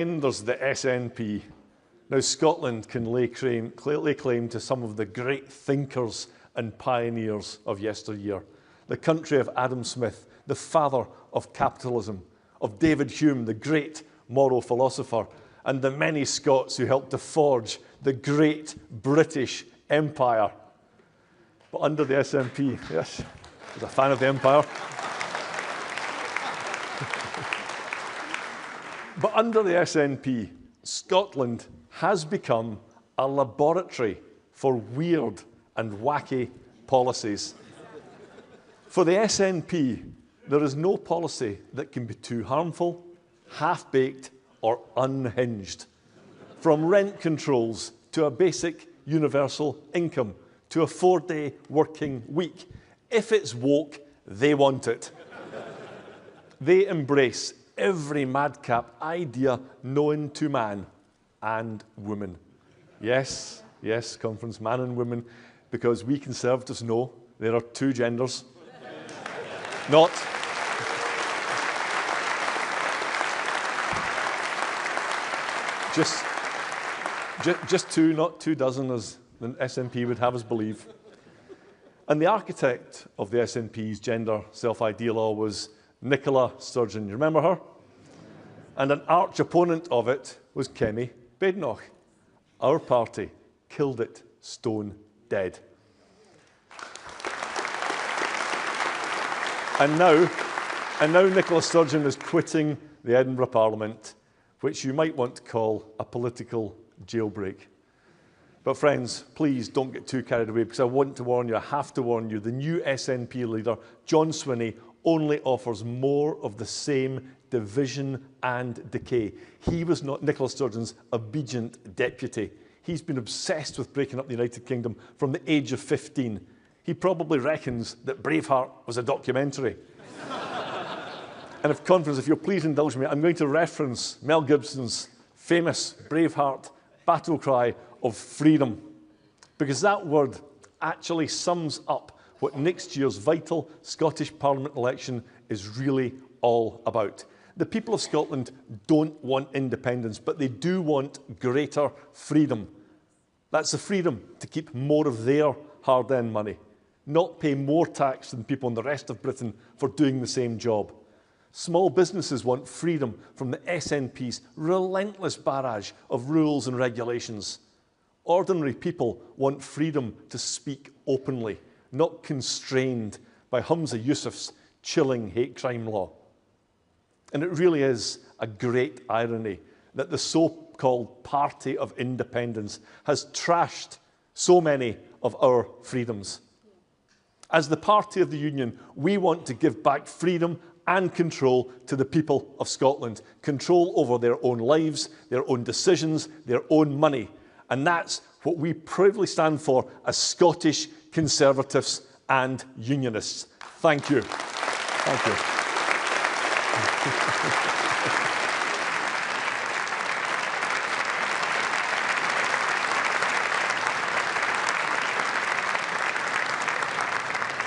There's the SNP. Now, Scotland can lay claim to some of the great thinkers and pioneers of yesteryear. The country of Adam Smith, the father of capitalism, of David Hume, the great moral philosopher, and the many Scots who helped to forge the great British Empire. But under the SNP, yes, I was a fan of the Empire. But under the SNP, Scotland has become a laboratory for weird and wacky policies. For the SNP, there is no policy that can be too harmful, half-baked, or unhinged. From rent controls to a basic universal income to a 4-day working week. If it's woke, they want it. They embrace every madcap idea known to man and woman. Yes, yes, conference, man and woman, because we Conservatives know there are two genders. Not just two, not 2 dozen, as the SNP would have us believe. And the architect of the SNP's gender self-ID law was Nicola Sturgeon. You remember her? And an arch opponent of it was Kemi Badenoch. Our party killed it stone dead. And now Nicola Sturgeon is quitting the Edinburgh Parliament, which you might want to call a political jailbreak. But friends, please don't get too carried away, because I want to warn you, I have to warn you, the new SNP leader, John Swinney, only offers more of the same division and decay. He was not Nicola Sturgeon's obedient deputy. He's been obsessed with breaking up the United Kingdom from the age of 15. He probably reckons that Braveheart was a documentary. And if you'll please indulge me, I'm going to reference Mel Gibson's famous Braveheart battle cry of freedom, because that word actually sums up what next year's vital Scottish Parliament election is really all about. The people of Scotland don't want independence, but they do want greater freedom. That's the freedom to keep more of their hard-earned money, not pay more tax than people in the rest of Britain for doing the same job. Small businesses want freedom from the SNP's relentless barrage of rules and regulations. Ordinary people want freedom to speak openly, not constrained by Humza Yousaf's chilling hate crime law. And it really is a great irony that the so-called Party of Independence has trashed so many of our freedoms. As the Party of the Union, we want to give back freedom and control to the people of Scotland. Control over their own lives, their own decisions, their own money. And that's what we proudly stand for as Scottish Conservatives and Unionists. Thank you. Thank you.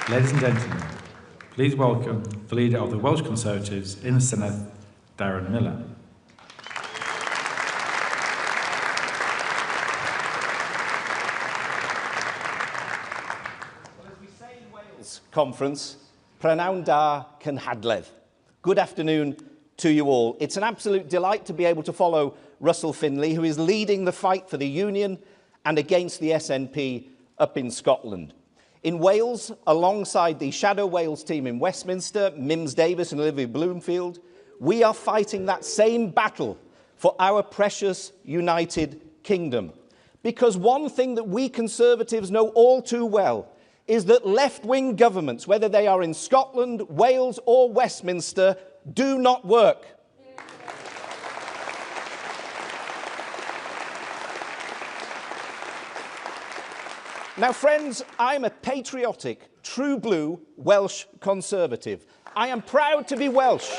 Ladies and gentlemen, please welcome the leader of the Welsh Conservatives in the Senedd, Darren Miller. Well, as we say in Wales Conference, Prynawn da Cynhadledd. Good afternoon to you all. It's an absolute delight to be able to follow Russell Finlay, who is leading the fight for the Union and against the SNP up in Scotland. In Wales, alongside the Shadow Wales team in Westminster, Mims Davis and Olivia Bloomfield, we are fighting that same battle for our precious United Kingdom. Because one thing that we Conservatives know all too well is that left-wing governments, whether they are in Scotland, Wales or Westminster, do not work. Now, friends, I'm a patriotic, true blue Welsh Conservative. I am proud to be Welsh.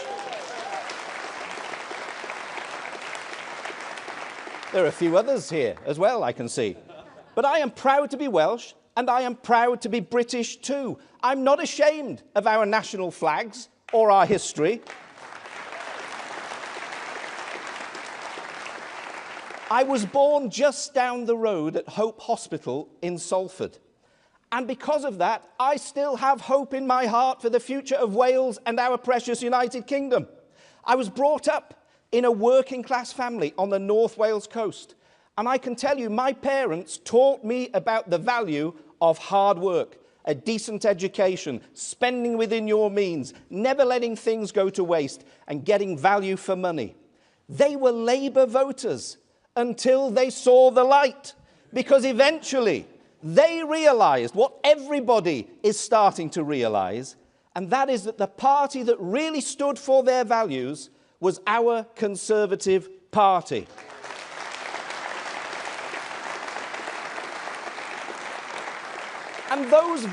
There are a few others here as well, I can see. But I am proud to be Welsh, and I am proud to be British too. I'm not ashamed of our national flags or our history. I was born just down the road at Hope Hospital in Salford. And because of that, I still have hope in my heart for the future of Wales and our precious United Kingdom. I was brought up in a working-class family on the North Wales coast. And I can tell you, my parents taught me about the value of hard work, a decent education, spending within your means, never letting things go to waste, and getting value for money. They were Labour voters until they saw the light, because eventually they realised what everybody is starting to realise, and that is that the party that really stood for their values was our Conservative Party. And those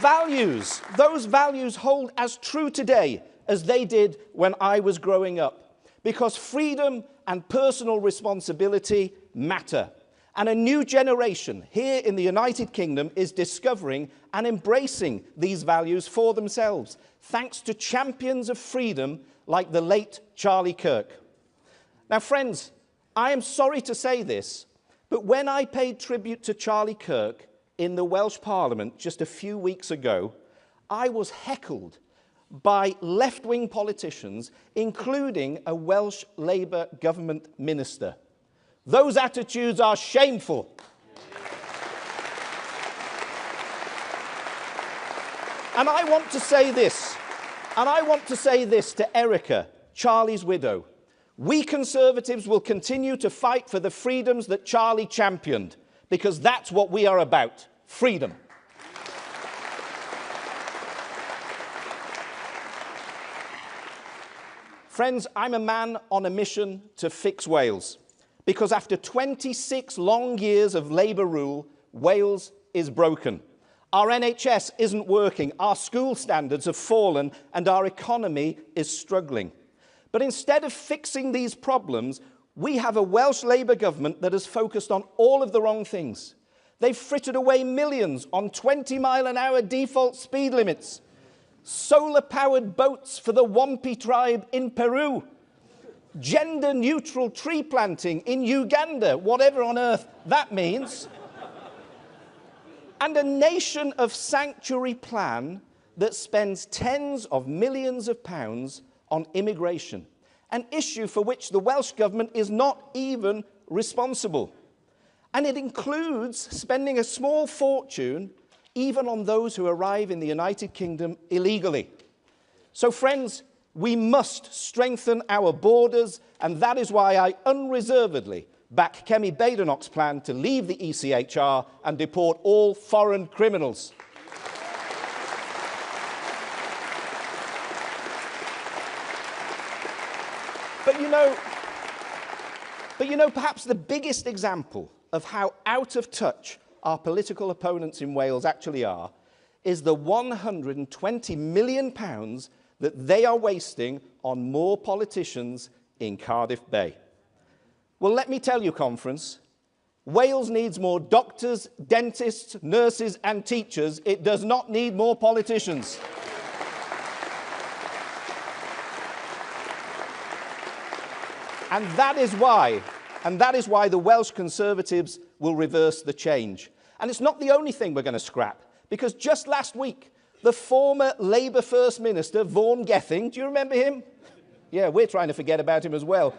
values hold as true today as they did when I was growing up, because freedom and personal responsibility matter. And a new generation here in the United Kingdom is discovering and embracing these values for themselves, thanks to champions of freedom like the late Charlie Kirk. Now, friends, I am sorry to say this, but when I paid tribute to Charlie Kirk in the Welsh Parliament just a few weeks ago, I was heckled by left-wing politicians, including a Welsh Labour government minister. Those attitudes are shameful. And I want to say this to Erica, Charlie's widow. We Conservatives will continue to fight for the freedoms that Charlie championed, because that's what we are about, freedom. Friends, I'm a man on a mission to fix Wales, because after 26 long years of Labour rule, Wales is broken. Our NHS isn't working, our school standards have fallen, and our economy is struggling. But instead of fixing these problems, we have a Welsh Labour government that has focused on all of the wrong things. They've frittered away millions on 20-mile-an-hour default speed limits, solar-powered boats for the Wampi tribe in Peru, gender-neutral tree planting in Uganda, whatever on earth that means, and a nation of sanctuary plan that spends tens of millions of pounds on immigration, an issue for which the Welsh Government is not even responsible. And it includes spending a small fortune even on those who arrive in the United Kingdom illegally. So, friends, we must strengthen our borders, and that is why I unreservedly back Kemi Badenoch's plan to leave the ECHR and deport all foreign criminals. But you know, perhaps the biggest example of how out of touch our political opponents in Wales actually are is the £120 million that they are wasting on more politicians in Cardiff Bay. Well, let me tell you, conference, Wales needs more doctors, dentists, nurses and teachers. It does not need more politicians. And that is why the Welsh Conservatives will reverse the change. And it's not the only thing we're going to scrap, because just last week, the former Labour First Minister, Vaughan Gething, do you remember him? Yeah, we're trying to forget about him as well.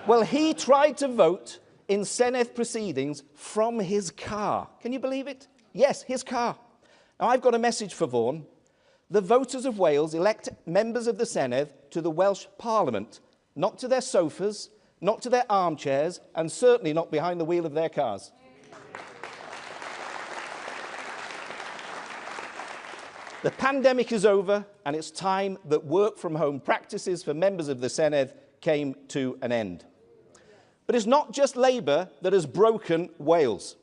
Well, he tried to vote in Senedd proceedings from his car. Can you believe it? Yes, his car. Now, I've got a message for Vaughan. The voters of Wales elect members of the Senedd to the Welsh Parliament, not to their sofas, not to their armchairs, and certainly not behind the wheel of their cars. The pandemic is over, and it's time that work-from-home practices for members of the Senedd came to an end. But it's not just Labour that has broken Wales.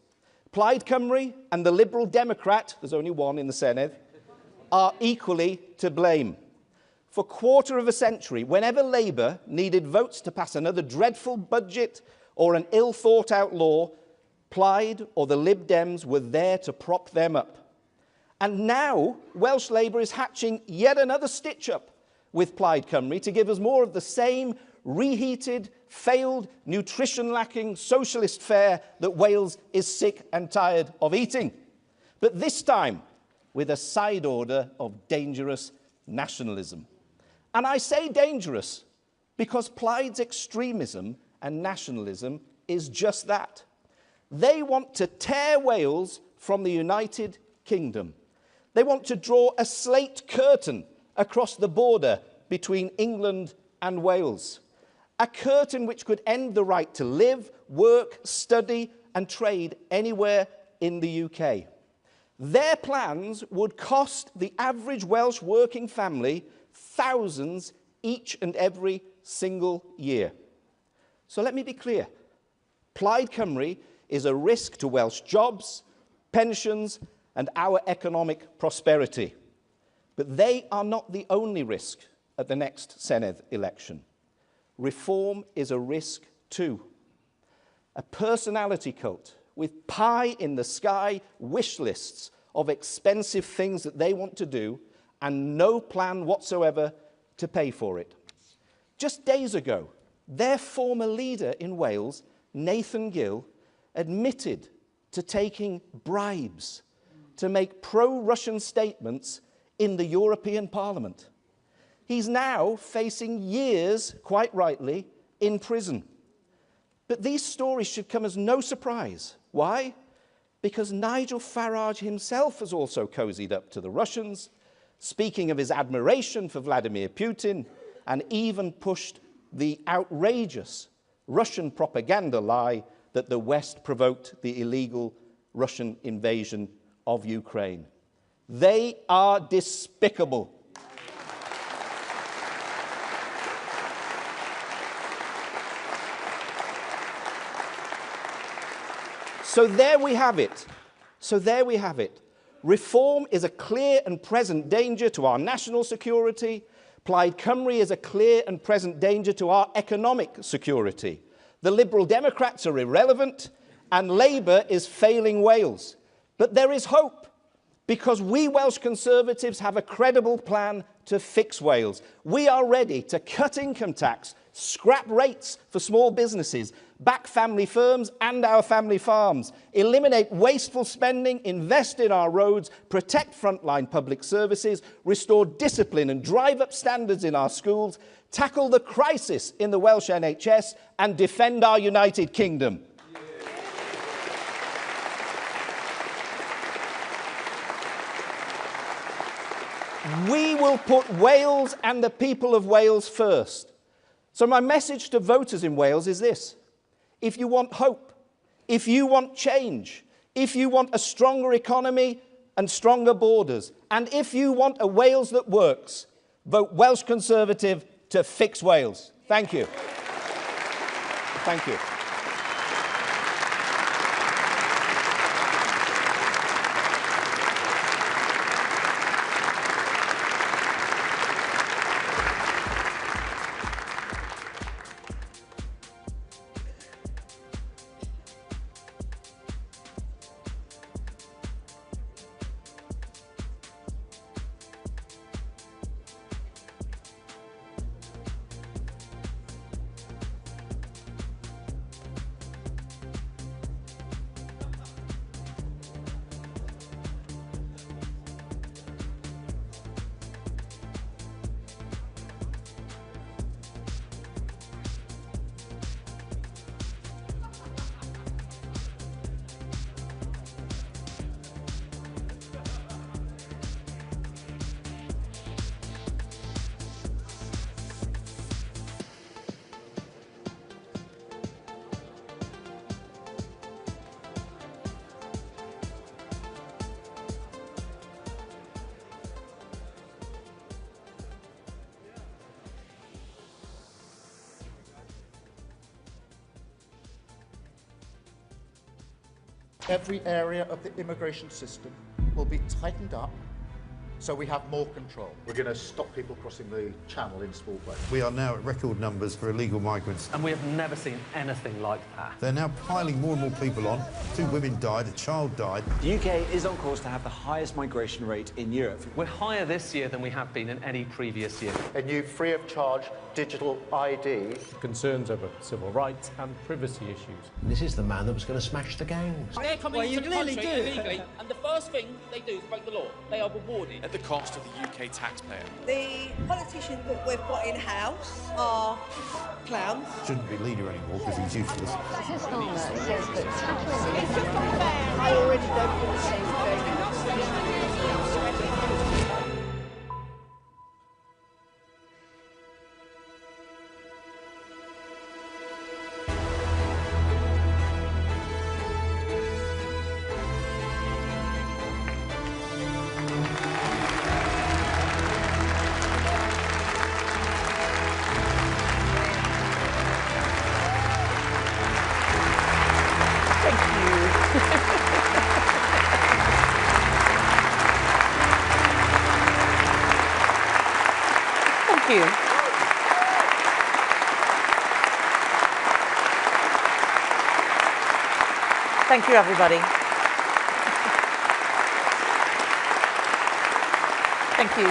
Plaid Cymru and the Liberal Democrat, there's only one in the Senedd, are equally to blame. For a quarter of a century, whenever Labour needed votes to pass another dreadful budget or an ill-thought-out law, Plaid or the Lib Dems were there to prop them up. And now, Welsh Labour is hatching yet another stitch-up with Plaid Cymru to give us more of the same reheated, failed, nutrition-lacking socialist fare that Wales is sick and tired of eating. But this time, with a side order of dangerous nationalism. And I say dangerous because Plaid's extremism and nationalism is just that. They want to tear Wales from the United Kingdom. They want to draw a slate curtain across the border between England and Wales. A curtain which could end the right to live, work, study and trade anywhere in the UK. Their plans would cost the average Welsh working family thousands each and every single year. So let me be clear. Plaid Cymru is a risk to Welsh jobs, pensions and our economic prosperity. But they are not the only risk at the next Senedd election. Reform is a risk too. A personality cult with pie-in-the-sky wish lists of expensive things that they want to do and no plan whatsoever to pay for it. Just days ago, their former leader in Wales, Nathan Gill, admitted to taking bribes to make pro-Russian statements in the European Parliament. He's now facing years, quite rightly, in prison. But these stories should come as no surprise. Why? Because Nigel Farage himself has also cozied up to the Russians, speaking of his admiration for Vladimir Putin, and even pushed the outrageous Russian propaganda lie that the West provoked the illegal Russian invasion of Ukraine. They are despicable. So there we have it. Reform is a clear and present danger to our national security. Plaid Cymru is a clear and present danger to our economic security. The Liberal Democrats are irrelevant and Labour is failing Wales. But there is hope because we Welsh Conservatives have a credible plan to fix Wales. We are ready to cut income tax, scrap rates for small businesses, back family firms and our family farms, eliminate wasteful spending, invest in our roads, protect frontline public services, restore discipline and drive up standards in our schools, tackle the crisis in the Welsh NHS and defend our United Kingdom. We will put Wales and the people of Wales first. So my message to voters in Wales is this. If you want hope, if you want change, if you want a stronger economy and stronger borders, and if you want a Wales that works, vote Welsh Conservative to fix Wales. Thank you. Thank you. Every area of the immigration system will be tightened up so we have more control. We're going to stop people crossing the channel in small boats. We are now at record numbers for illegal migrants. And we have never seen anything like that. They're now piling more and more people on. 2 women died, a child died. The UK is on course to have the highest migration rate in Europe. We're higher this year than we have been in any previous year. A new free-of-charge digital ID. Concerns over civil rights and privacy issues. This is the man that was going to smash the gangs. They're coming into the country illegally, and the first thing they do is break the law. They are rewarded at the cost of the UK taxpayer. The politicians that we've got in-house are clowns. Shouldn't be leader anymore because he's useless. It's just unfair. I already don't feel the same thing. Thank you. Thank you, everybody. Thank you.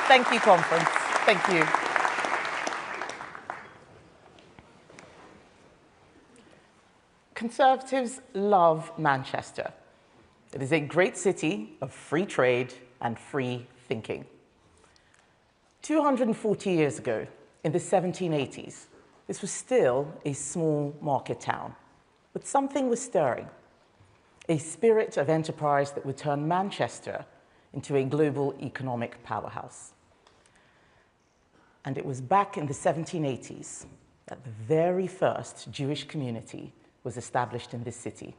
Thank you, conference. Thank you. Conservatives love Manchester. It is a great city of free trade and free thinking. 240 years ago, in the 1780s, this was still a small market town, but something was stirring, a spirit of enterprise that would turn Manchester into a global economic powerhouse. And it was back in the 1780s that the very first Jewish community was established in this city.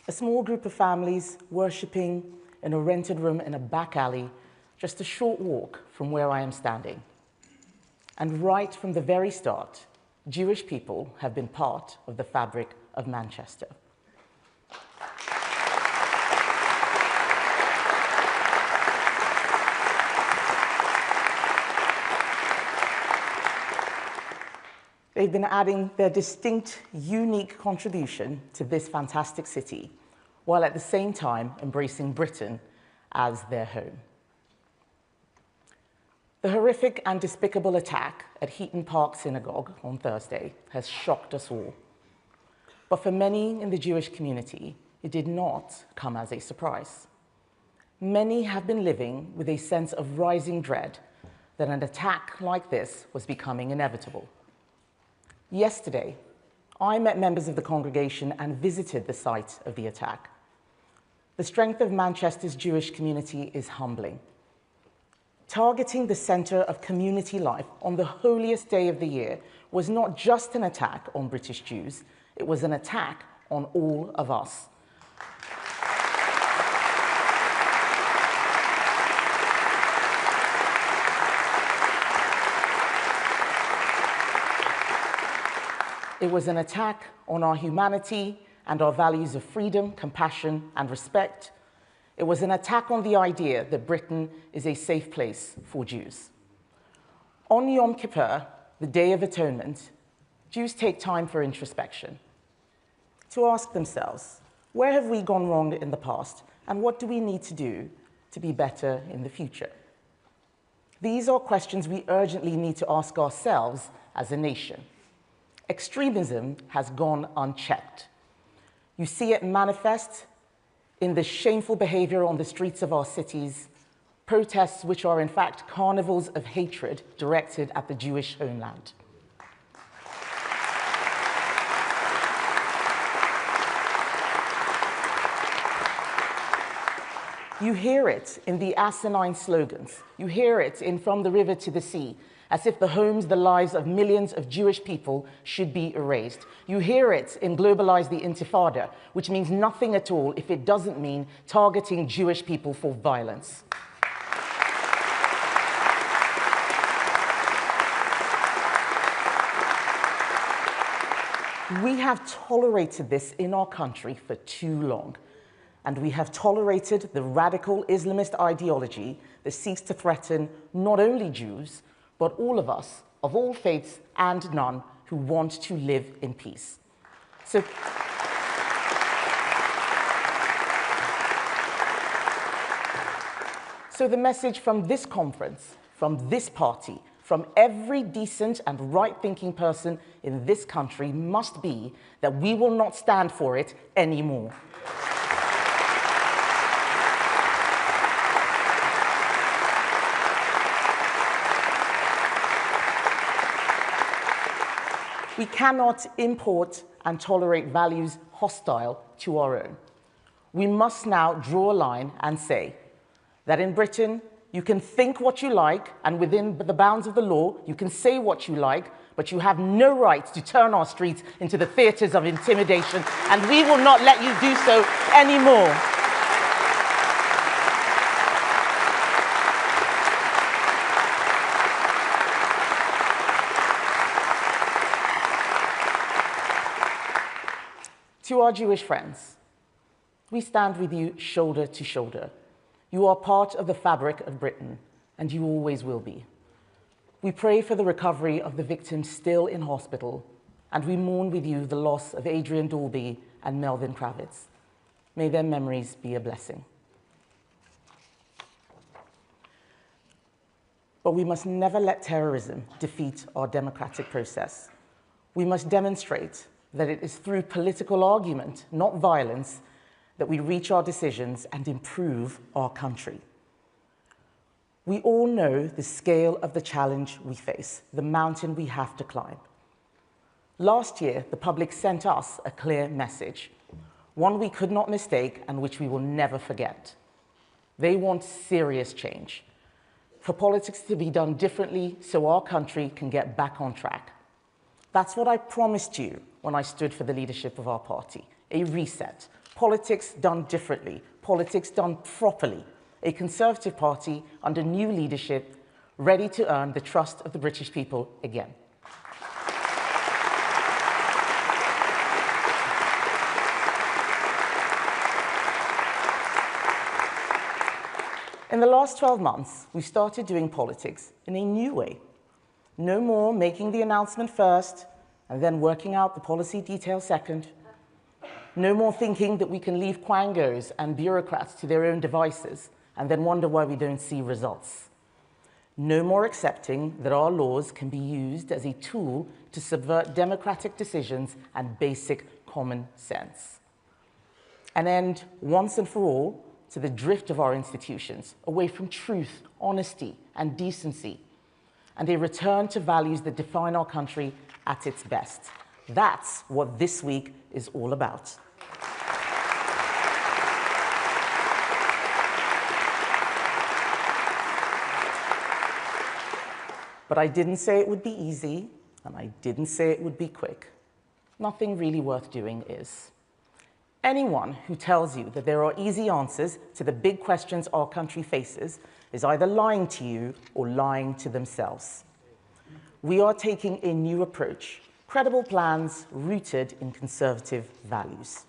A small group of families worshipping in a rented room in a back alley just a short walk from where I am standing. And right from the very start, Jewish people have been part of the fabric of Manchester. They've been adding their distinct, unique contribution to this fantastic city, while at the same time embracing Britain as their home. The horrific and despicable attack at Heaton Park Synagogue on Thursday has shocked us all. But for many in the Jewish community, it did not come as a surprise. Many have been living with a sense of rising dread that an attack like this was becoming inevitable. Yesterday, I met members of the congregation and visited the site of the attack. The strength of Manchester's Jewish community is humbling. Targeting the center of community life on the holiest day of the year was not just an attack on British Jews, it was an attack on all of us. It was an attack on our humanity and our values of freedom, compassion, and respect. It was an attack on the idea that Britain is a safe place for Jews. On Yom Kippur, the Day of Atonement, Jews take time for introspection, to ask themselves, where have we gone wrong in the past, and what do we need to do to be better in the future? These are questions we urgently need to ask ourselves as a nation. Extremism has gone unchecked. You see it manifest in the shameful behavior on the streets of our cities, protests which are in fact carnivals of hatred directed at the Jewish homeland. You hear it in the asinine slogans. You hear it in From the River to the Sea, as if the homes, the lives of millions of Jewish people should be erased. You hear it in Globalize the Intifada, which means nothing at all if it doesn't mean targeting Jewish people for violence. We have tolerated this in our country for too long, and we have tolerated the radical Islamist ideology that seeks to threaten not only Jews, but all of us, of all faiths and none, who want to live in peace. So the message from this conference, from this party, from every decent and right-thinking person in this country must be that we will not stand for it anymore. We cannot import and tolerate values hostile to our own. We must now draw a line and say that in Britain, you can think what you like, and within the bounds of the law, you can say what you like, but you have no right to turn our streets into the theatres of intimidation, and we will not let you do so anymore. To our Jewish friends, we stand with you shoulder to shoulder. You are part of the fabric of Britain, and you always will be. We pray for the recovery of the victims still in hospital, and we mourn with you the loss of Adrian Dalby and Melvin Kravitz. May their memories be a blessing. But we must never let terrorism defeat our democratic process. We must demonstrate that it is through political argument, not violence, that we reach our decisions and improve our country. We all know the scale of the challenge we face, the mountain we have to climb. Last year, the public sent us a clear message, one we could not mistake and which we will never forget. They want serious change, for politics to be done differently so our country can get back on track. That's what I promised you when I stood for the leadership of our party, a reset. Politics done differently, politics done properly, a Conservative Party under new leadership, ready to earn the trust of the British people again. In the last 12 months, we started doing politics in a new way. No more making the announcement first and then working out the policy details second. No more thinking that we can leave quangos and bureaucrats to their own devices and then wonder why we don't see results. No more accepting that our laws can be used as a tool to subvert democratic decisions and basic common sense. An end, once and for all, to the drift of our institutions away from truth, honesty, and decency, and a return to values that define our country at its best. That's what this week is all about. But I didn't say it would be easy, and I didn't say it would be quick. Nothing really worth doing is. Anyone who tells you that there are easy answers to the big questions our country faces is either lying to you or lying to themselves. We are taking a new approach, credible plans rooted in conservative values.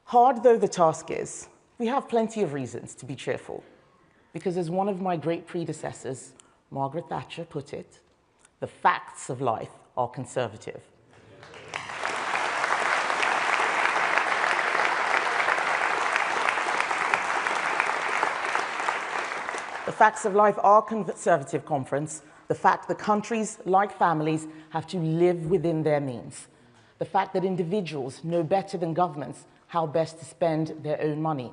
Hard though the task is, we have plenty of reasons to be cheerful, because as one of my great predecessors, Margaret Thatcher, put it, the facts of life are conservative. The facts of life are conservative, conference. The fact that countries, like families, have to live within their means. The fact that individuals know better than governments how best to spend their own money.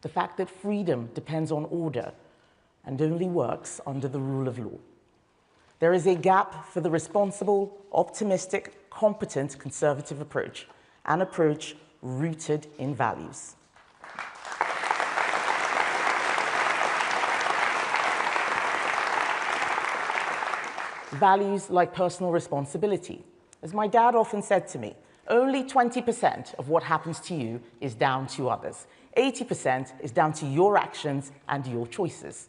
The fact that freedom depends on order and only works under the rule of law. There is a gap for the responsible, optimistic, competent conservative approach, an approach rooted in values. Values like personal responsibility. As my dad often said to me, only 20% of what happens to you is down to others. 80% is down to your actions and your choices.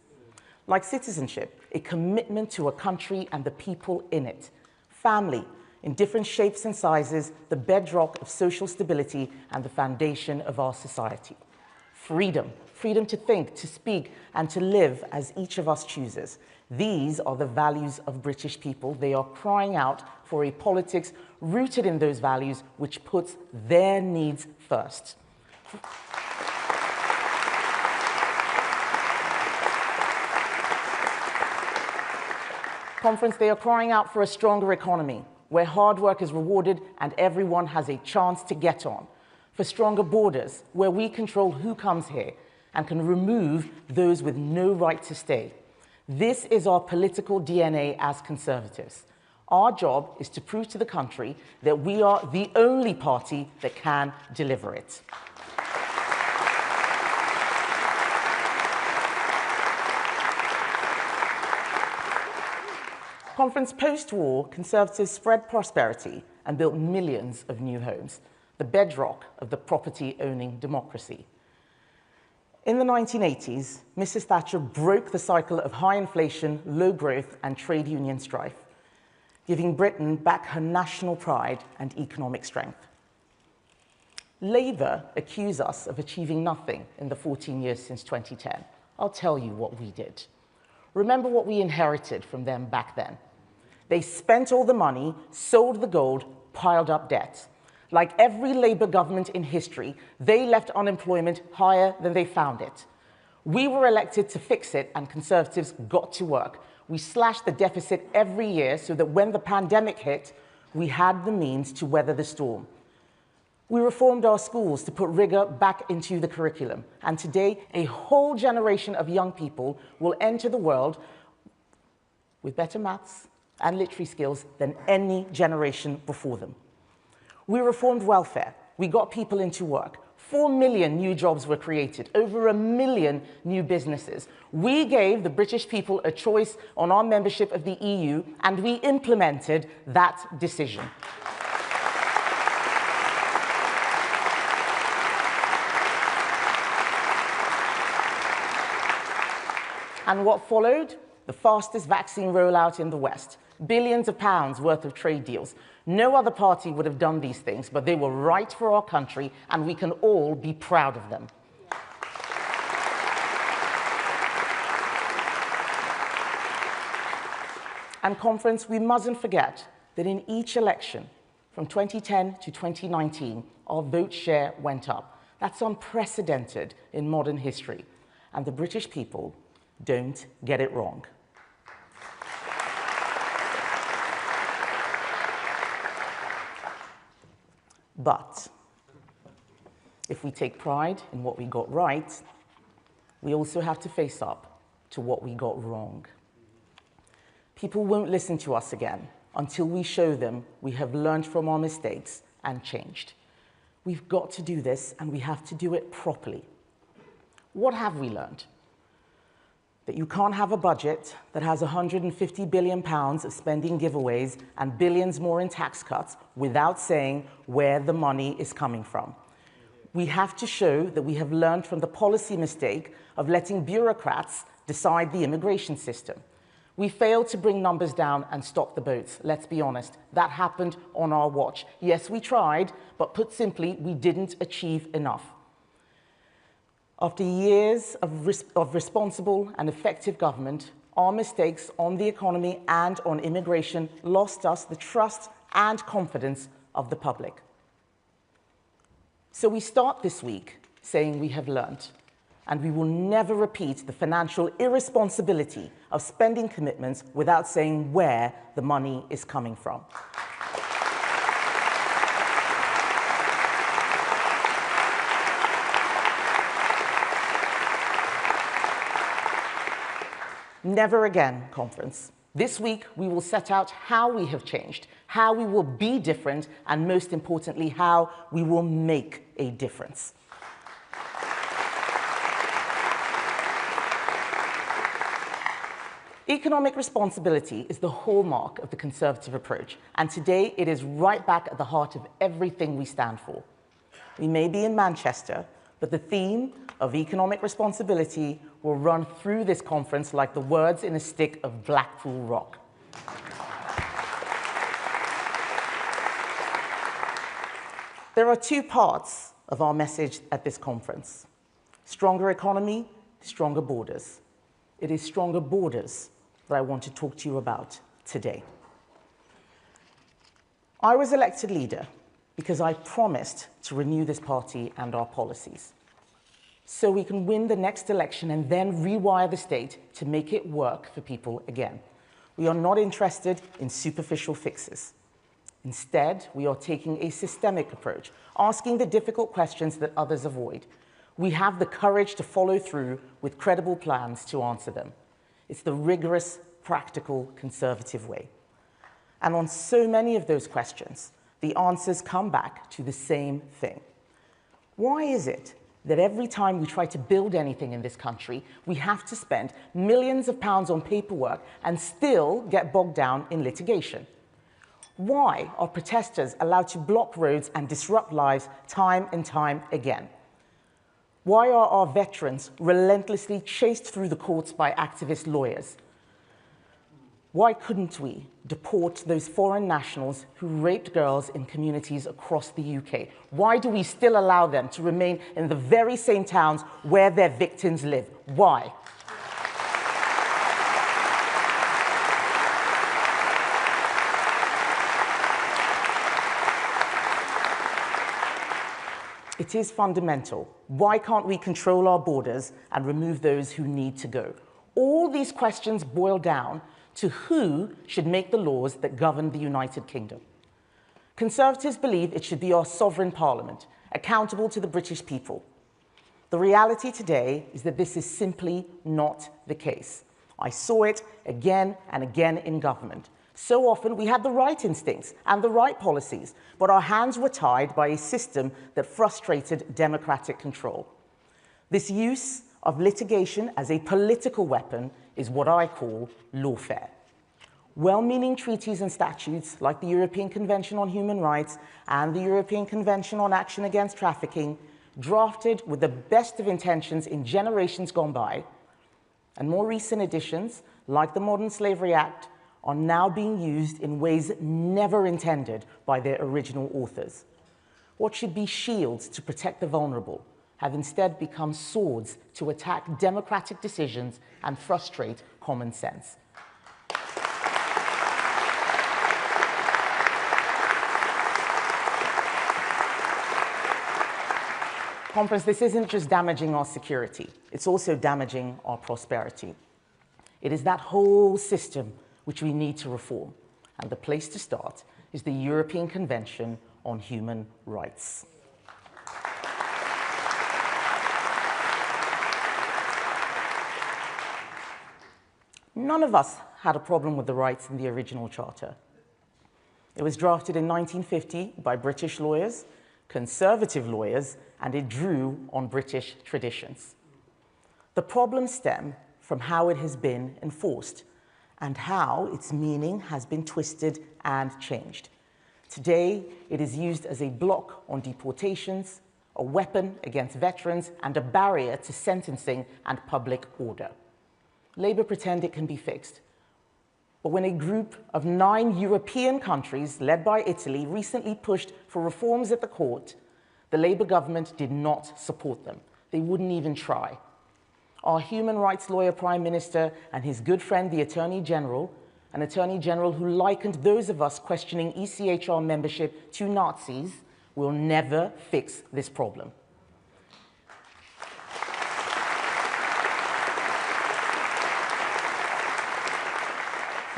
Like citizenship, a commitment to a country and the people in it. Family, in different shapes and sizes, the bedrock of social stability and the foundation of our society. Freedom. Freedom to think, to speak, and to live as each of us chooses. These are the values of British people. They are crying out for a politics rooted in those values, which puts their needs first. Conference, they are crying out for a stronger economy, where hard work is rewarded and everyone has a chance to get on. For stronger borders, where we control who comes here and can remove those with no right to stay. This is our political DNA as Conservatives. Our job is to prove to the country that we are the only party that can deliver it. Conference, post-war, Conservatives spread prosperity and built millions of new homes, the bedrock of the property-owning democracy. In the 1980s, Mrs. Thatcher broke the cycle of high inflation, low growth, and trade union strife, giving Britain back her national pride and economic strength. Labour accuse us of achieving nothing in the 14 years since 2010. I'll tell you what we did. Remember what we inherited from them back then. They spent all the money, sold the gold, piled up debt. Like every Labour government in history, they left unemployment higher than they found it. We were elected to fix it, and Conservatives got to work. We slashed the deficit every year so that when the pandemic hit, we had the means to weather the storm. We reformed our schools to put rigor back into the curriculum. And today, a whole generation of young people will enter the world with better maths and literary skills than any generation before them. We reformed welfare. We got people into work. 4 million new jobs were created, over 1 million new businesses. We gave the British people a choice on our membership of the EU, and we implemented that decision. And what followed? The fastest vaccine rollout in the West. Billions of pounds worth of trade deals. No other party would have done these things, but they were right for our country, and we can all be proud of them. And Conference, we mustn't forget that in each election, from 2010 to 2019, our vote share went up. That's unprecedented in modern history, and the British people don't get it wrong. But if we take pride in what we got right, we also have to face up to what we got wrong. People won't listen to us again until we show them we have learned from our mistakes and changed. We've got to do this, and we have to do it properly. What have we learned? That you can't have a budget that has £150 billion of spending giveaways and billions more in tax cuts without saying where the money is coming from. We have to show that we have learned from the policy mistake of letting bureaucrats decide the immigration system. We failed to bring numbers down and stop the boats. Let's be honest, that happened on our watch. Yes, we tried, but put simply, we didn't achieve enough. After years of responsible and effective government, our mistakes on the economy and on immigration lost us the trust and confidence of the public. So we start this week saying we have learned, and we will never repeat the financial irresponsibility of spending commitments without saying where the money is coming from. Never again, Conference. This week, we will set out how we have changed, how we will be different, and most importantly, how we will make a difference. Economic responsibility is the hallmark of the Conservative approach, and today it is right back at the heart of everything we stand for. We may be in Manchester, but the theme of economic responsibility will run through this conference like the words in a stick of Blackpool rock. There are two parts of our message at this conference: stronger economy, stronger borders. It is stronger borders that I want to talk to you about today. I was elected leader because I promised to renew this party and our policies, so we can win the next election and then rewire the state to make it work for people again. We are not interested in superficial fixes. Instead, we are taking a systemic approach, asking the difficult questions that others avoid. We have the courage to follow through with credible plans to answer them. It's the rigorous, practical, conservative way. And on so many of those questions, the answers come back to the same thing. Why is it that every time we try to build anything in this country, we have to spend millions of pounds on paperwork and still get bogged down in litigation? Why are protesters allowed to block roads and disrupt lives time and time again? Why are our veterans relentlessly chased through the courts by activist lawyers? Why couldn't we deport those foreign nationals who raped girls in communities across the UK? Why do we still allow them to remain in the very same towns where their victims live? Why? It is fundamental. Why can't we control our borders and remove those who need to go? All these questions boil down to who should make the laws that govern the United Kingdom. Conservatives believe it should be our sovereign parliament, accountable to the British people. The reality today is that this is simply not the case. I saw it again and again in government. So often we had the right instincts and the right policies, but our hands were tied by a system that frustrated democratic control. This use of litigation as a political weapon is what I call lawfare. Well-meaning treaties and statutes like the European Convention on Human Rights and the European Convention on Action Against Trafficking, drafted with the best of intentions in generations gone by, and more recent additions like the Modern Slavery Act, are now being used in ways never intended by their original authors. What should be shields to protect the vulnerable have instead become swords to attack democratic decisions and frustrate common sense. Conference, this isn't just damaging our security, it's also damaging our prosperity. It is that whole system which we need to reform, and the place to start is the European Convention on Human Rights. None of us had a problem with the rights in the original charter. It was drafted in 1950 by British lawyers, conservative lawyers, and it drew on British traditions. The problems stem from how it has been enforced and how its meaning has been twisted and changed. Today, it is used as a block on deportations, a weapon against veterans, and a barrier to sentencing and public order. Labour pretend it can be fixed. But when a group of 9 European countries, led by Italy, recently pushed for reforms at the court, the Labour government did not support them. They wouldn't even try. Our human rights lawyer Prime Minister and his good friend, the Attorney General, an Attorney General who likened those of us questioning ECHR membership to Nazis, will never fix this problem.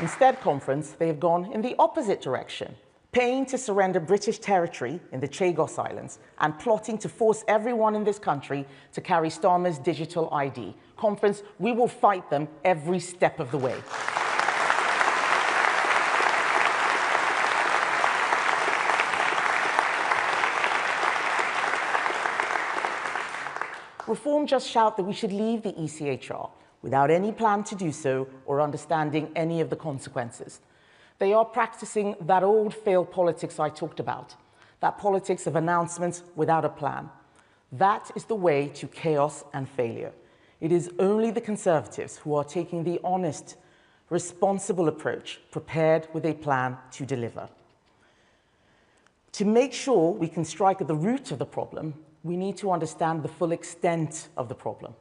Instead, Conference, they have gone in the opposite direction, paying to surrender British territory in the Chagos Islands and plotting to force everyone in this country to carry Starmer's digital ID. Conference, we will fight them every step of the way. Reform just shout that we should leave the ECHR without any plan to do so or understanding any of the consequences. They are practicing that old failed politics I talked about, that politics of announcements without a plan. That is the way to chaos and failure. It is only the Conservatives who are taking the honest, responsible approach, prepared with a plan to deliver. To make sure we can strike at the root of the problem, we need to understand the full extent of the problem.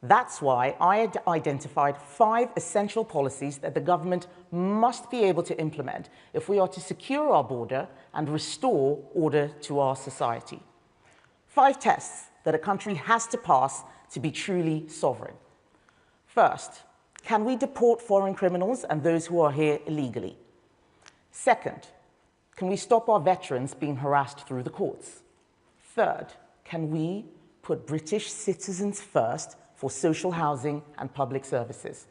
That's why I had identified 5 essential policies that the government must be able to implement if we are to secure our border and restore order to our society. 5 tests that a country has to pass to be truly sovereign. First, can we deport foreign criminals and those who are here illegally? Second, can we stop our veterans being harassed through the courts? Third, can we put British citizens first for social housing and public services?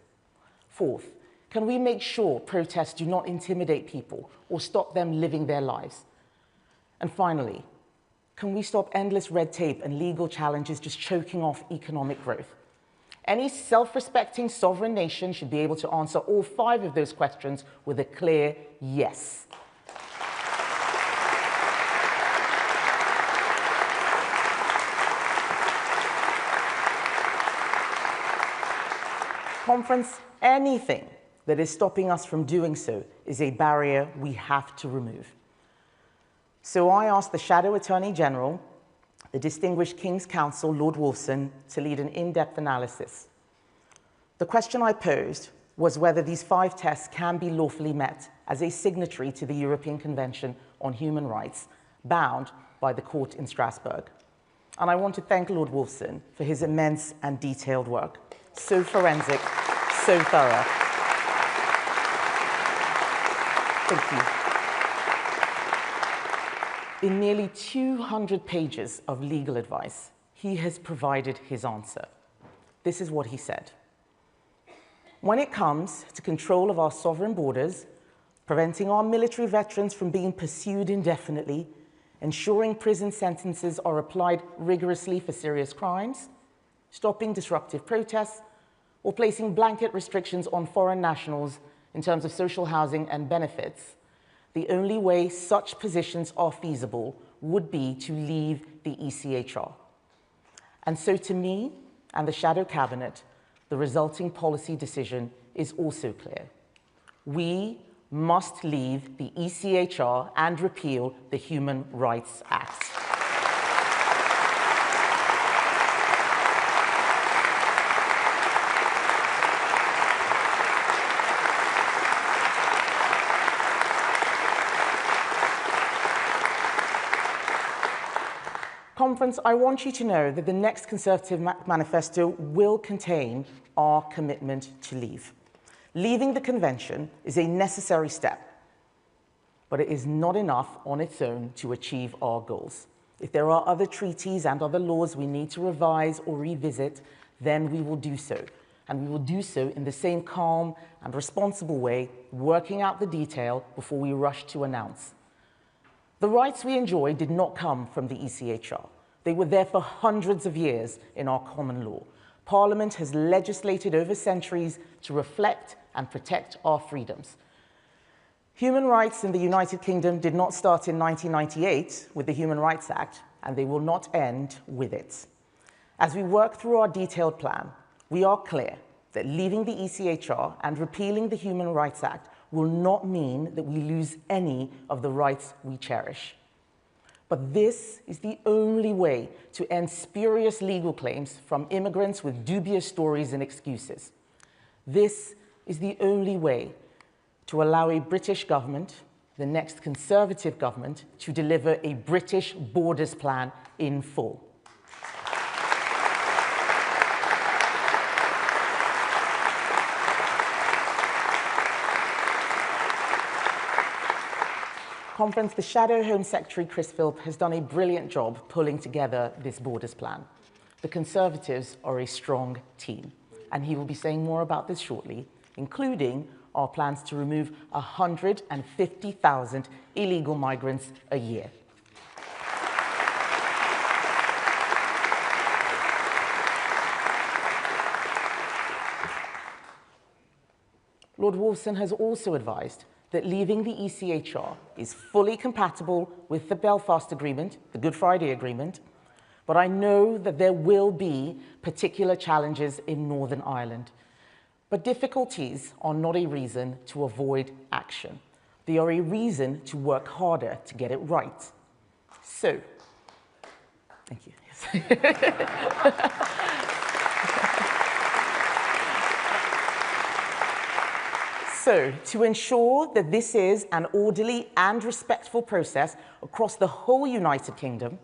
Fourth, can we make sure protests do not intimidate people or stop them living their lives? And finally, can we stop endless red tape and legal challenges just choking off economic growth? Any self-respecting sovereign nation should be able to answer all 5 of those questions with a clear yes. Conference, anything that is stopping us from doing so is a barrier we have to remove. So I asked the Shadow Attorney General, the distinguished King's Counsel, Lord Wolfson, to lead an in-depth analysis. The question I posed was whether these 5 tests can be lawfully met as a signatory to the European Convention on Human Rights, bound by the court in Strasbourg. And I want to thank Lord Wolfson for his immense and detailed work. So forensic, so thorough. Thank you. In nearly 200 pages of legal advice, he has provided his answer. This is what he said. When it comes to control of our sovereign borders, preventing our military veterans from being pursued indefinitely, ensuring prison sentences are applied rigorously for serious crimes, stopping disruptive protests, or placing blanket restrictions on foreign nationals in terms of social housing and benefits, the only way such positions are feasible would be to leave the ECHR. And so to me and the Shadow Cabinet, the resulting policy decision is also clear. We must leave the ECHR and repeal the Human Rights Act. Conference, I want you to know that the next Conservative manifesto will contain our commitment to leave. Leaving the convention is a necessary step, but it is not enough on its own to achieve our goals. If there are other treaties and other laws we need to revise or revisit, then we will do so. And we will do so in the same calm and responsible way, working out the detail before we rush to announce. The rights we enjoy did not come from the ECHR. They were there for hundreds of years in our common law. Parliament has legislated over centuries to reflect and protect our freedoms. Human rights in the United Kingdom did not start in 1998 with the Human Rights Act, and they will not end with it. As we work through our detailed plan, we are clear that leaving the ECHR and repealing the Human Rights Act will not mean that we lose any of the rights we cherish. But this is the only way to end spurious legal claims from immigrants with dubious stories and excuses. This is the only way to allow a British government, the next Conservative government, to deliver a British borders plan in full. Conference, the Shadow Home Secretary, Chris Philp, has done a brilliant job pulling together this borders plan. The Conservatives are a strong team, and he will be saying more about this shortly, including our plans to remove 150,000 illegal migrants a year. Lord Wolfson has also advised that leaving the ECHR is fully compatible with the Belfast Agreement, the Good Friday Agreement, but I know that there will be particular challenges in Northern Ireland. But difficulties are not a reason to avoid action. They are a reason to work harder to get it right. So, thank you. So, to ensure that this is an orderly and respectful process across the whole United Kingdom,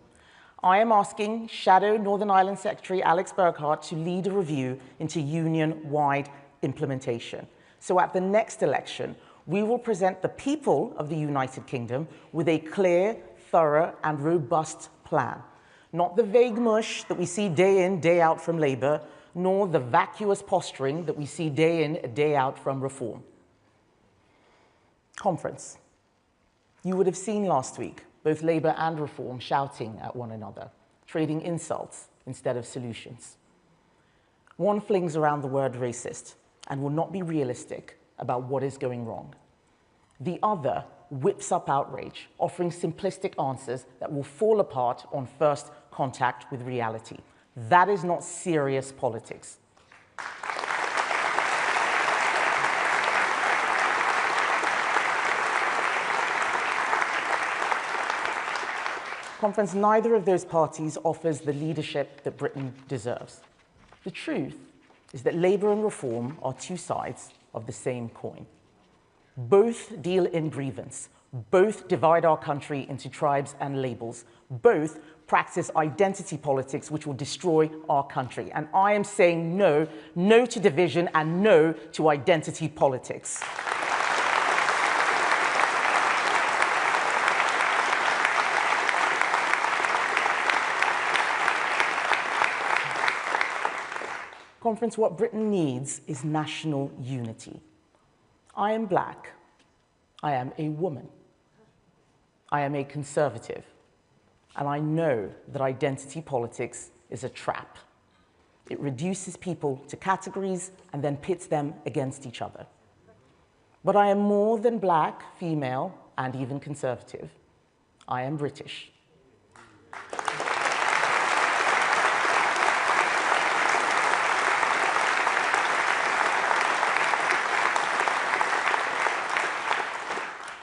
I am asking Shadow Northern Ireland Secretary Alex Burghardt to lead a review into union-wide implementation. So at the next election, we will present the people of the United Kingdom with a clear, thorough, and robust plan. Not the vague mush that we see day in, day out from Labour, nor the vacuous posturing that we see day in, day out from Reform. Conference. You would have seen last week both Labour and Reform shouting at one another, trading insults instead of solutions. One flings around the word racist and will not be realistic about what is going wrong. The other whips up outrage, offering simplistic answers that will fall apart on first contact with reality. That is not serious politics. Conference, neither of those parties offers the leadership that Britain deserves. The truth is that Labour and Reform are two sides of the same coin. Both deal in grievance. Both divide our country into tribes and labels. Both practice identity politics, which will destroy our country. And I am saying no, no to division and no to identity politics. Conference, what Britain needs is national unity. I am black. I am a woman. I am a conservative. And I know that identity politics is a trap. It reduces people to categories and then pits them against each other. But I am more than black, female, and even conservative. I am British.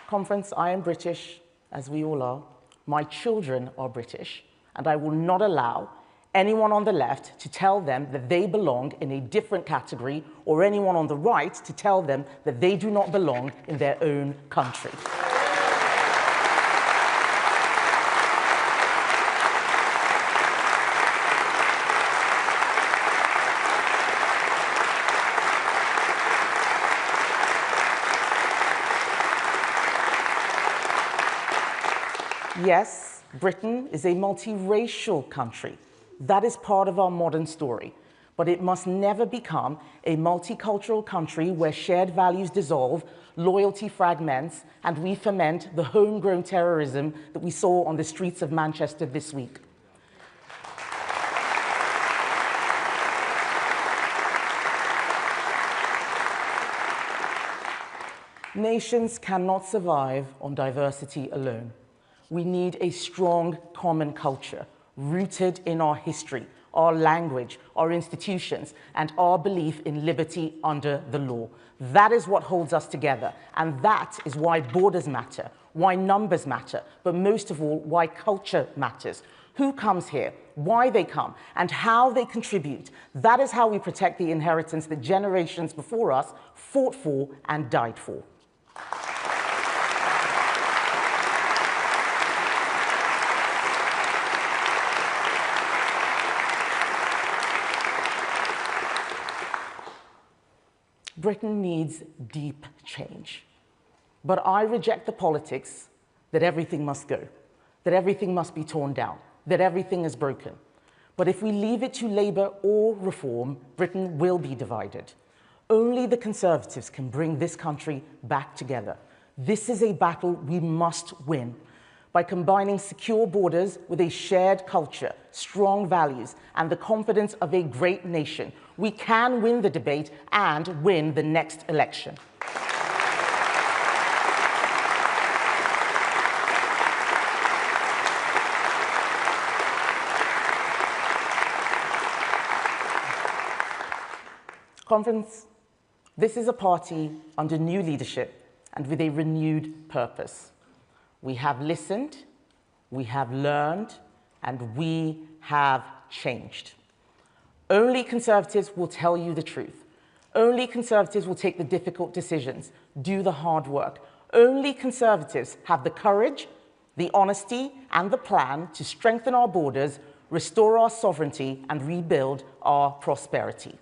Conference, I am British, as we all are. My children are British, and I will not allow anyone on the left to tell them that they belong in a different category, or anyone on the right to tell them that they do not belong in their own country. Yes, Britain is a multiracial country. That is part of our modern story. But it must never become a multicultural country where shared values dissolve, loyalty fragments, and we foment the homegrown terrorism that we saw on the streets of Manchester this week. Nations cannot survive on diversity alone. We need a strong common culture rooted in our history, our language, our institutions, and our belief in liberty under the law. That is what holds us together, and that is why borders matter, why numbers matter, but most of all, why culture matters. Who comes here, why they come, and how they contribute. That is how we protect the inheritance that generations before us fought for and died for. Britain needs deep change. But I reject the politics that everything must go, that everything must be torn down, that everything is broken. But if we leave it to Labour or Reform, Britain will be divided. Only the Conservatives can bring this country back together. This is a battle we must win. By combining secure borders with a shared culture, strong values, and the confidence of a great nation, we can win the debate and win the next election. Conference, this is a party under new leadership and with a renewed purpose. We have listened, we have learned, and we have changed. Only Conservatives will tell you the truth. Only Conservatives will take the difficult decisions, do the hard work. Only Conservatives have the courage, the honesty, and the plan to strengthen our borders, restore our sovereignty, and rebuild our prosperity.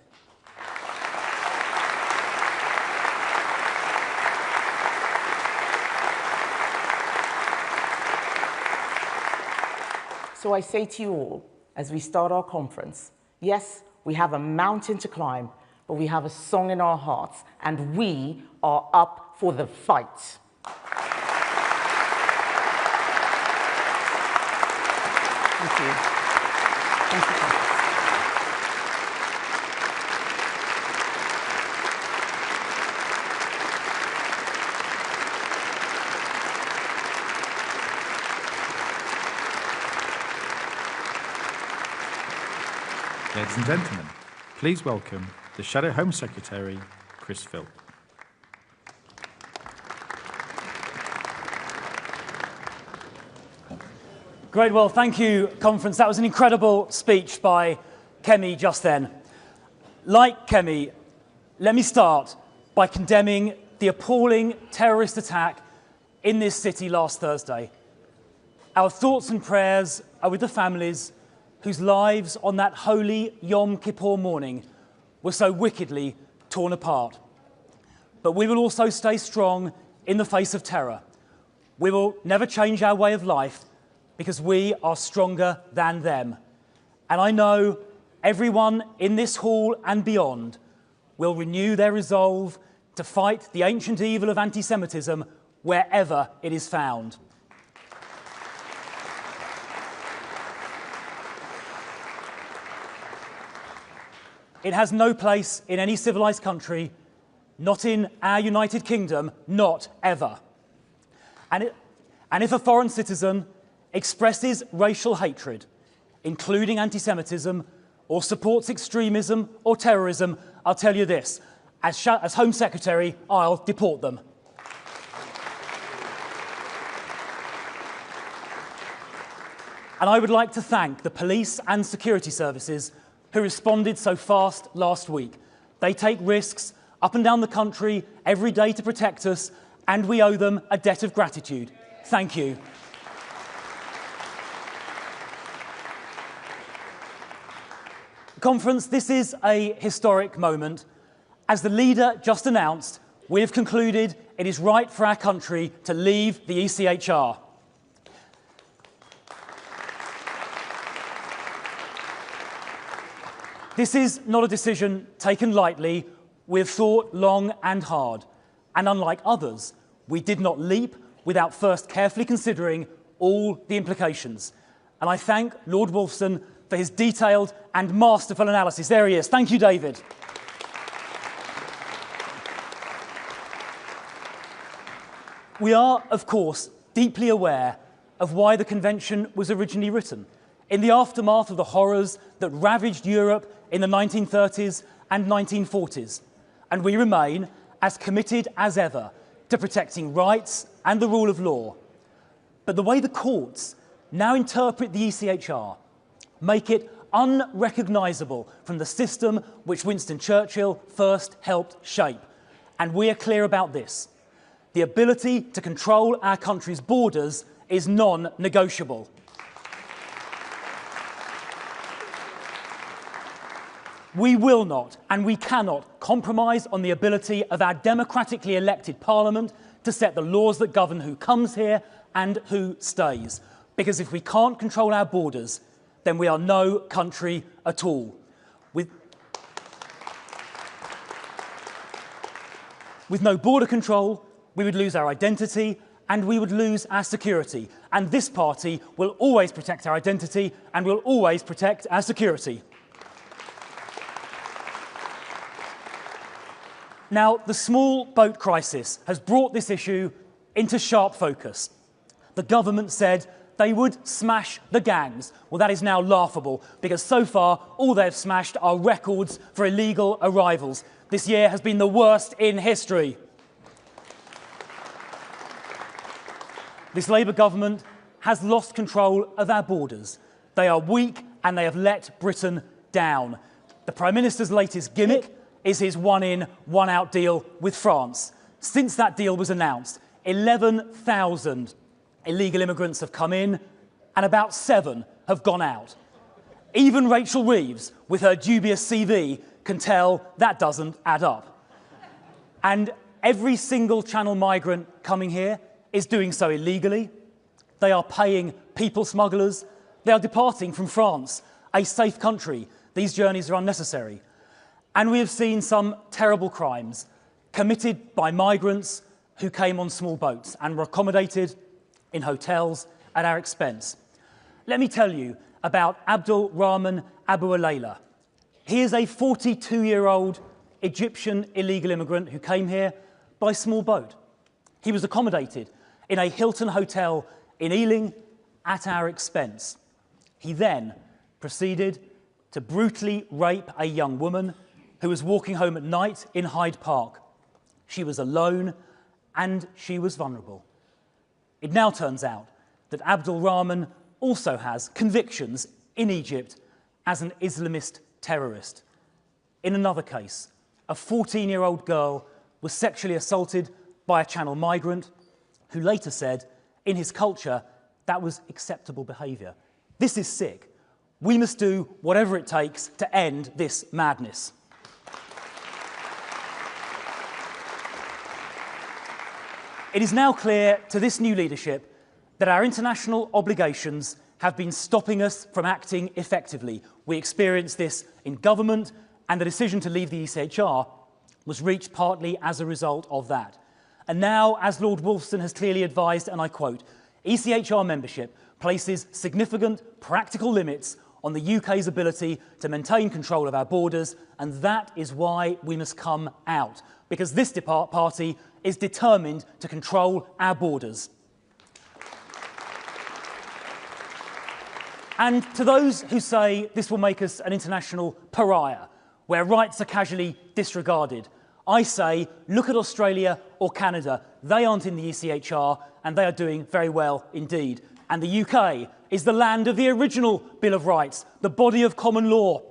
So I say to you all, as we start our conference, yes, we have a mountain to climb, but we have a song in our hearts, and we are up for the fight. Thank you. Thank you. Ladies and gentlemen, please welcome the Shadow Home Secretary, Chris Philp. Great, well, thank you, conference. That was an incredible speech by Kemi just then. Like Kemi, let me start by condemning the appalling terrorist attack in this city last Thursday. Our thoughts and prayers are with the families whose lives on that holy Yom Kippur morning were so wickedly torn apart. But we will also stay strong in the face of terror. We will never change our way of life because we are stronger than them. And I know everyone in this hall and beyond will renew their resolve to fight the ancient evil of anti-Semitism wherever it is found. It has no place in any civilized country, not in our United Kingdom, not ever. And if a foreign citizen expresses racial hatred, including anti-Semitism, or supports extremism or terrorism, I'll tell you this, as Home Secretary, I'll deport them. And I would like to thank the police and security services who responded so fast last week. They take risks up and down the country every day to protect us, and we owe them a debt of gratitude. Thank you. Conference, this is a historic moment. As the leader just announced, we have concluded it is right for our country to leave the ECHR. This is not a decision taken lightly. We have thought long and hard. And unlike others, we did not leap without first carefully considering all the implications. And I thank Lord Wolfson for his detailed and masterful analysis. There he is. Thank you, David. We are, of course, deeply aware of why the convention was originally written. In the aftermath of the horrors that ravaged Europe in the 1930s and 1940s, and we remain as committed as ever to protecting rights and the rule of law. But the way the courts now interpret the ECHR make it unrecognisable from the system which Winston Churchill first helped shape. And we are clear about this. The ability to control our country's borders is non-negotiable. We will not and we cannot compromise on the ability of our democratically elected parliament to set the laws that govern who comes here and who stays. Because if we can't control our borders, then we are no country at all. With no border control, we would lose our identity and we would lose our security. And this party will always protect our identity and will always protect our security. Now, the small boat crisis has brought this issue into sharp focus. The government said they would smash the gangs. Well, that is now laughable, because so far, all they've smashed are records for illegal arrivals. This year has been the worst in history. This Labour government has lost control of our borders. They are weak and they have let Britain down. The Prime Minister's latest gimmick is his one-in, one-out deal with France. Since that deal was announced, 11,000 illegal immigrants have come in and about 7 have gone out. Even Rachel Reeves, with her dubious CV, can tell that doesn't add up. And every single Channel migrant coming here is doing so illegally. They are paying people smugglers. They are departing from France, a safe country. These journeys are unnecessary. And we have seen some terrible crimes committed by migrants who came on small boats and were accommodated in hotels at our expense. Let me tell you about Abdul Rahman Abu Alayla. He is a 42-year-old Egyptian illegal immigrant who came here by small boat. He was accommodated in a Hilton hotel in Ealing at our expense. He then proceeded to brutally rape a young woman who was walking home at night in Hyde Park. She was alone and she was vulnerable. It now turns out that Abdul Rahman also has convictions in Egypt as an Islamist terrorist. In another case, a 14-year-old girl was sexually assaulted by a Channel migrant who later said, in his culture, that was acceptable behaviour. This is sick. We must do whatever it takes to end this madness. It is now clear to this new leadership that our international obligations have been stopping us from acting effectively. We experienced this in government, and the decision to leave the ECHR was reached partly as a result of that. And now, as Lord Wolfson has clearly advised, and I quote, ECHR membership places significant practical limits on the UK's ability to maintain control of our borders, and that is why we must come out, because this party is determined to control our borders. And to those who say this will make us an international pariah, where rights are casually disregarded, I say, look at Australia or Canada. They aren't in the ECHR, and they are doing very well indeed. And the UK is the land of the original Bill of Rights, the body of common law,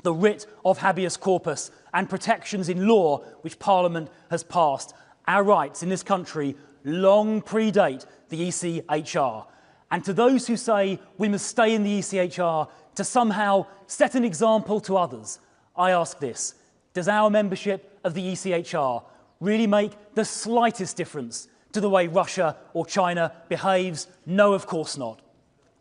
the writ of habeas corpus, and protections in law which Parliament has passed. Our rights in this country long predate the ECHR. And to those who say we must stay in the ECHR to somehow set an example to others, I ask this: does our membership of the ECHR really make the slightest difference to the way Russia or China behaves? No, of course not.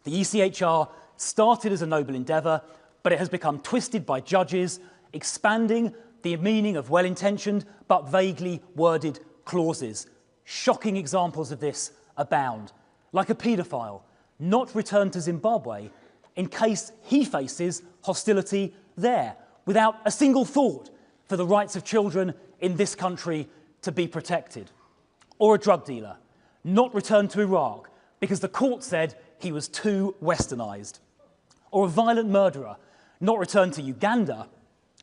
The ECHR started as a noble endeavour, but it has become twisted by judges, expanding the meaning of well-intentioned but vaguely worded clauses. Shocking examples of this abound, like a paedophile not returned to Zimbabwe in case he faces hostility there, without a single thought for the rights of children in this country to be protected. Or a drug dealer not returned to Iraq because the court said he was too westernised. Or a violent murderer not returned to Uganda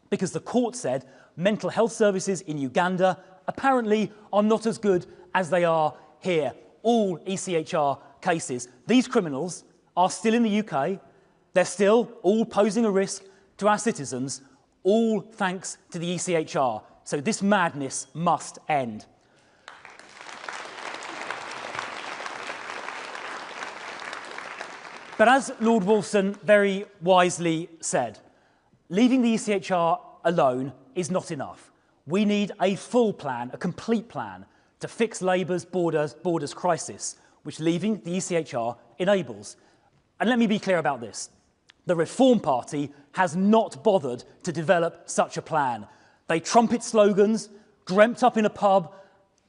because the court said mental health services in Uganda apparently are not as good as they are here. All ECHR cases. These criminals are still in the UK. They're still all posing a risk to our citizens, all thanks to the ECHR. So this madness must end. But as Lord Wolfson very wisely said, leaving the ECHR alone is not enough. We need a full plan, a complete plan, to fix Labour's borders crisis, which leaving the ECHR enables. And let me be clear about this. The Reform Party has not bothered to develop such a plan. They trumpet slogans, dreamt up in a pub,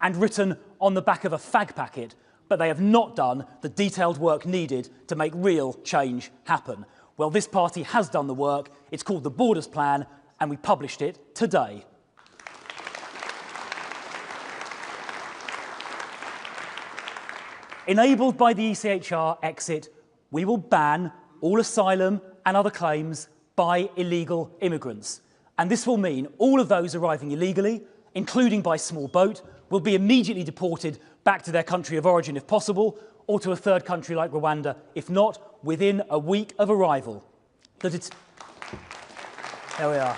and written on the back of a fag packet, but they have not done the detailed work needed to make real change happen. Well, this party has done the work. It's called the Borders Plan, and we published it today. Enabled by the ECHR exit, we will ban all asylum and other claims by illegal immigrants. And this will mean all of those arriving illegally, including by small boat, will be immediately deported back to their country of origin if possible, or to a third country like Rwanda, if not within a week of arrival. There we are.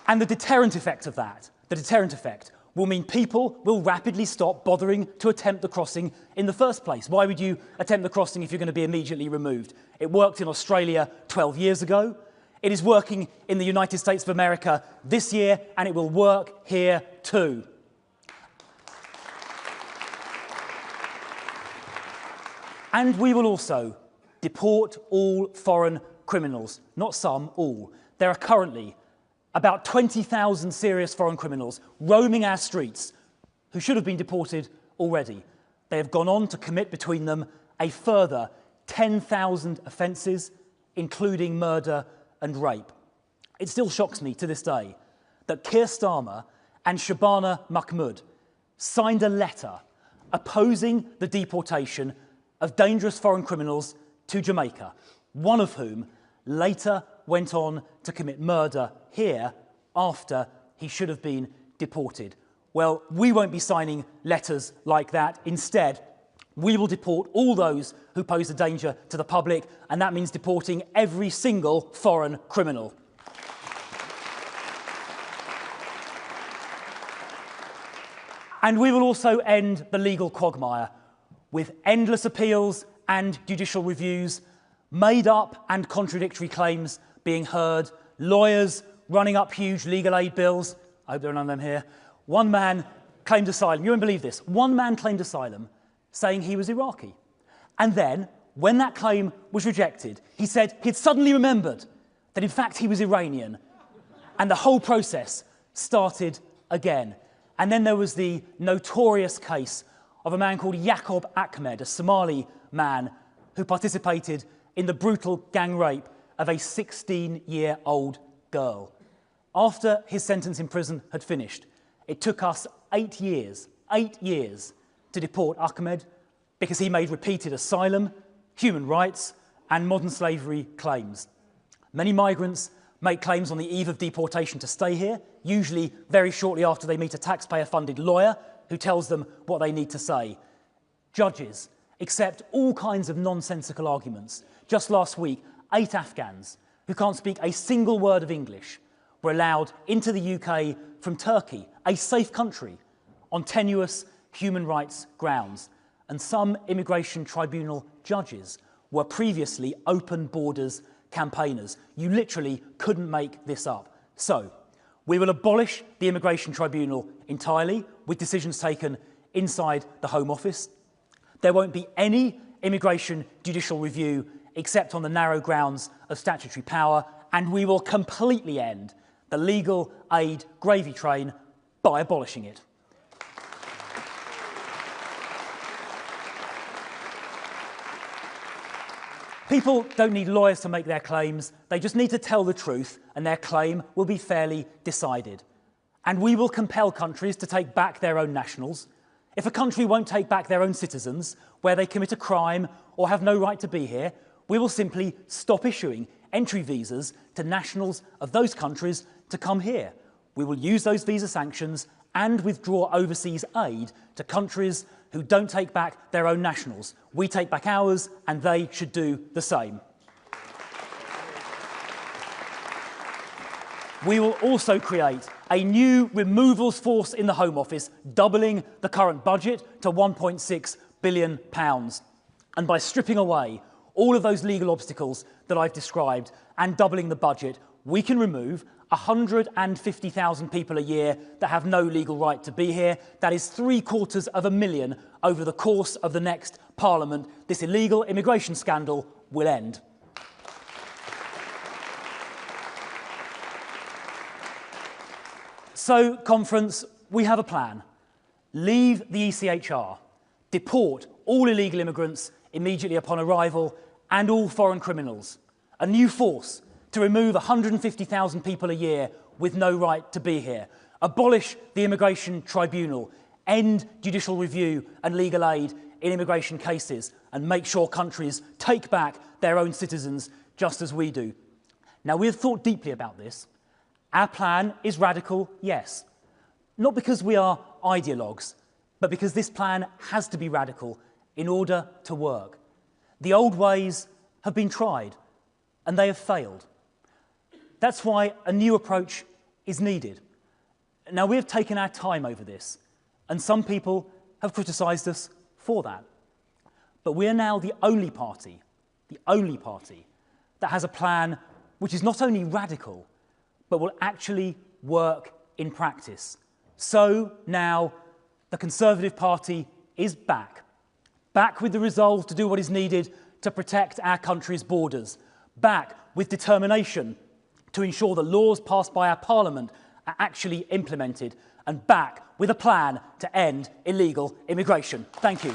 And the deterrent effect of that, the deterrent effect, will mean people will rapidly stop bothering to attempt the crossing in the first place. Why would you attempt the crossing if you're going to be immediately removed? It worked in Australia 12 years ago. It is working in the United States of America this year, and it will work here too. And we will also deport all foreign criminals, not some, all. There are currently about 20,000 serious foreign criminals roaming our streets who should have been deported already. They have gone on to commit between them a further 10,000 offences, including murder and rape. It still shocks me to this day that Keir Starmer and Shabana Mahmood signed a letter opposing the deportation of dangerous foreign criminals to Jamaica, one of whom later went on to commit murder here after he should have been deported. Well, we won't be signing letters like that. Instead, we will deport all those who pose a danger to the public, and that means deporting every single foreign criminal. And we will also end the legal quagmire with endless appeals and judicial reviews, made up and contradictory claims being heard, lawyers running up huge legal aid bills. I hope there are none of them here. One man claimed asylum. You won't believe this. One man claimed asylum saying he was Iraqi. And then, when that claim was rejected, he said he'd suddenly remembered that in fact he was Iranian. And the whole process started again. And then there was the notorious case of a man called Yaqub Ahmed, a Somali man who participated in the brutal gang rape of a 16-year-old girl. After his sentence in prison had finished, it took us 8 years to deport Ahmed because he made repeated asylum, human rights, and modern slavery claims. Many migrants make claims on the eve of deportation to stay here, usually very shortly after they meet a taxpayer-funded lawyer who tells them what they need to say. Judges accept all kinds of nonsensical arguments. Just last week, 8 Afghans who can't speak a single word of English were allowed into the UK from Turkey, a safe country, on tenuous human rights grounds. And some immigration tribunal judges were previously open borders campaigners. You literally couldn't make this up. So, we will abolish the immigration tribunal entirely, with decisions taken inside the Home Office. There won't be any immigration judicial review except on the narrow grounds of statutory power, and we will completely end the legal aid gravy train by abolishing it. People don't need lawyers to make their claims. They just need to tell the truth, and their claim will be fairly decided. And we will compel countries to take back their own nationals. If a country won't take back their own citizens, where they commit a crime or have no right to be here, we will simply stop issuing entry visas to nationals of those countries to come here. We will use those visa sanctions and withdraw overseas aid to countries who don't take back their own nationals. We take back ours, and they should do the same. We will also create a new removals force in the Home Office, doubling the current budget to £1.6 billion. And by stripping away all of those legal obstacles that I've described and doubling the budget, we can remove 150,000 people a year that have no legal right to be here. That is 750,000 over the course of the next Parliament. This illegal immigration scandal will end. So, conference, we have a plan. Leave the ECHR. Deport all illegal immigrants immediately upon arrival and all foreign criminals. A new force to remove 150,000 people a year with no right to be here. Abolish the immigration tribunal. End judicial review and legal aid in immigration cases, and make sure countries take back their own citizens just as we do. Now, we have thought deeply about this. Our plan is radical, yes. Not because we are ideologues, but because this plan has to be radical in order to work. The old ways have been tried, and they have failed. That's why a new approach is needed. Now, we have taken our time over this, and some people have criticised us for that. But we are now the only party that has a plan which is not only radical, but will actually work in practice. So now the Conservative Party is back with the resolve to do what is needed to protect our country's borders, back with determination to ensure that laws passed by our Parliament are actually implemented, and back with a plan to end illegal immigration. Thank you.